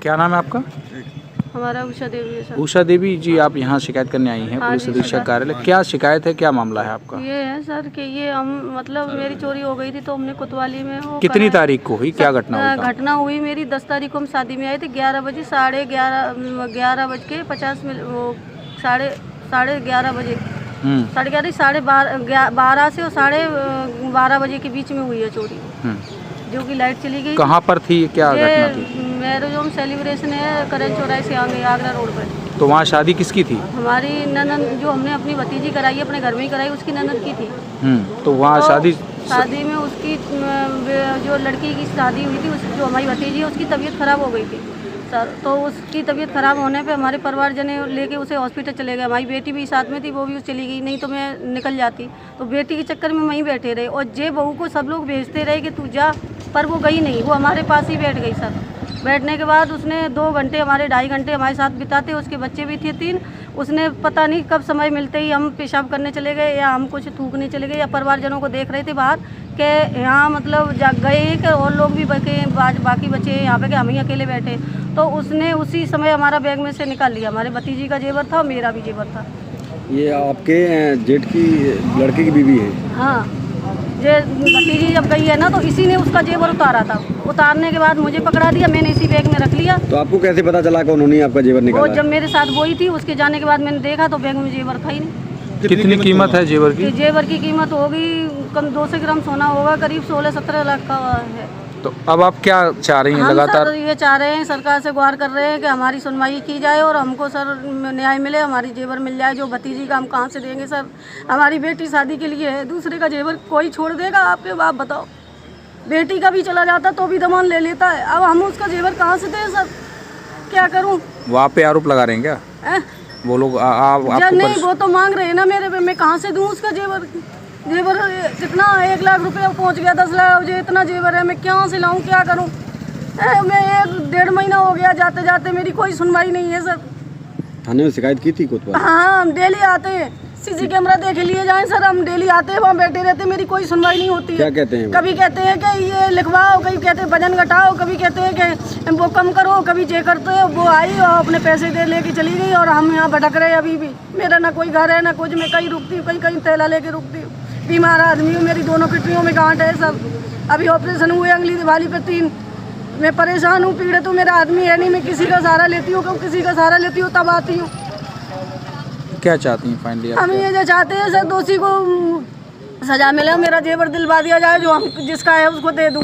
क्या नाम है आपका? हमारा उषा देवी है सर। उषा देवी जी, आप यहाँ शिकायत करने आई हैं हाँ पुलिस जी, अधीक्षक सर। कार्यालय। क्या शिकायत है, क्या मामला है आपका? ये है सर कि ये हम मतलब मेरी चोरी हो गई थी तो हमने कोतवाली में वो कितनी कराया। तारीख को हुई, क्या घटना हुई था? घटना हुई मेरी 10 तारीख को हम शादी में आए थे 11 बजे 11:50 वो साढ़े 11 बजे 11:30 12 से और 12:30 बजे के बीच में हुई है चोरी, जो कि लाइट चली गई। कहाँ पर थी, क्या घटना थी? मैरिज होम सेलिब्रेशन है करण चौराहे से आगरा रोड पर। तो वहाँ शादी किसकी थी? हमारी ननद जो हमने अपनी भतीजी कराई अपने घर में ही कराई, उसकी ननद की थी। तो वहाँ तो शादी में उसकी जो लड़की की शादी हुई थी जो हमारी भतीजी है उसकी तबीयत खराब हो गई थी सर। तो उसकी तबीयत खराब होने पे हमारे परिवारजन लेके उसे हॉस्पिटल चले गए। हमारी बेटी भी साथ में थी, वो भी चली गई, नहीं तो मैं निकल जाती। तो बेटी के चक्कर में वहीं बैठे रहे और जे बहू को सब लोग भेजते रहे कि तू जा, पर वो गई नहीं, वो हमारे पास ही बैठ गई सर। बैठने के बाद उसने 2 घंटे 2.5 घंटे हमारे साथ बिताते, उसके बच्चे भी थे 3। उसने पता नहीं कब समय मिलते ही हम पेशाब करने चले गए या हम कुछ थूकने चले गए या परिवारजनों को देख रहे थे बाहर कि यहाँ मतलब जाग गए कि और लोग भी बाकी बचे यहाँ पे कि हम ही अकेले बैठे। तो उसने उसी समय हमारा बैग में से निकाल लिया। हमारे भतीजी का जेवर था और मेरा भी जेवर था। ये आपके जेठ की लड़के की बीवी है? हाँ, जे भतीजी जब गई है ना तो इसी ने उसका जेवर उतारा था। उतारने के बाद मुझे पकड़ा दिया, मैंने इसी बैग में रख लिया। तो आपको कैसे पता चला कि उन्होंने आपका जेवर निकाला? वो जब मेरे साथ वही थी, उसके जाने के बाद मैंने देखा तो बैग में जेवर था ही नहीं। कितनी कीमत है जेवर की? जेवर की कीमत होगी कम 200 ग्राम सोना होगा, करीब 16-17 लाख का है। तो अब आप क्या चाह रही हैं? हम लगातार सर ये चाह रहे हैं, सरकार से गुहार कर रहे हैं कि हमारी सुनवाई की जाए और हमको सर न्याय मिले, हमारी जेवर मिल जाए। जो भतीजी का हम कहाँ से देंगे सर? हमारी बेटी शादी के लिए है, दूसरे का जेवर कोई छोड़ देगा? आपके बाप बताओ। बेटी का भी चला जाता तो भी दमान ले लेता है, अब हम उसका जेवर कहाँ से दें सर? क्या करूँ? वो आप पे आरोप लगा रहे हैं क्या? वो लोग आपको नहीं, वो तो मांग रहे हैं ना मेरे पे, मैं कहाँ से दूँ उसका जेवर? जेवर कितना 1 लाख रुपए पहुंच गया, 10 लाख, जो इतना जेवर है मैं कहाँ से लाऊं, क्या करूं? मैं 1-1.5 महीना हो गया जाते जाते, मेरी कोई सुनवाई नहीं है सर। थाने में शिकायत की थी कोतवाल? हाँ, हम डेली आते हैं, सीसी कैमरा देख लिए जाएं सर, हम डेली आते हैं, वहाँ बैठे रहते, मेरी कोई सुनवाई नहीं होती है। क्या कहते हैं? कभी कहते हैं कि ये लिखवाओ, कभी कहते हैं वजन घटाओ, कभी कहते हैं कि वो कम करो, कभी चेक करते हैं। वो आई और अपने पैसे दे लेके चली गई और हम यहाँ भटक रहे अभी भी। मेरा ना कोई घर है ना कुछ, मैं कहीं रुकती हूँ, कहीं थैला लेके रुकती हूँ। बीमार आदमी हूँ, मेरी दोनों किडनियों में गांठ है सब। अभी ऑपरेशन हुए अगली दिवाली पे 3। मैं परेशान हूँ, पीड़ित हूँ, मेरा आदमी है नहीं, मैं किसी का सहारा लेती हूँ, कब किसी का सहारा लेती हूँ तब आती हूँ। क्या चाहती हैं फाइनली? हम ये जो चाहते हैं सर, दोषी को सजा मिले, मेरा जेवर दिलवा दिया जाए, जो हम जिसका है उसको दे दूँ।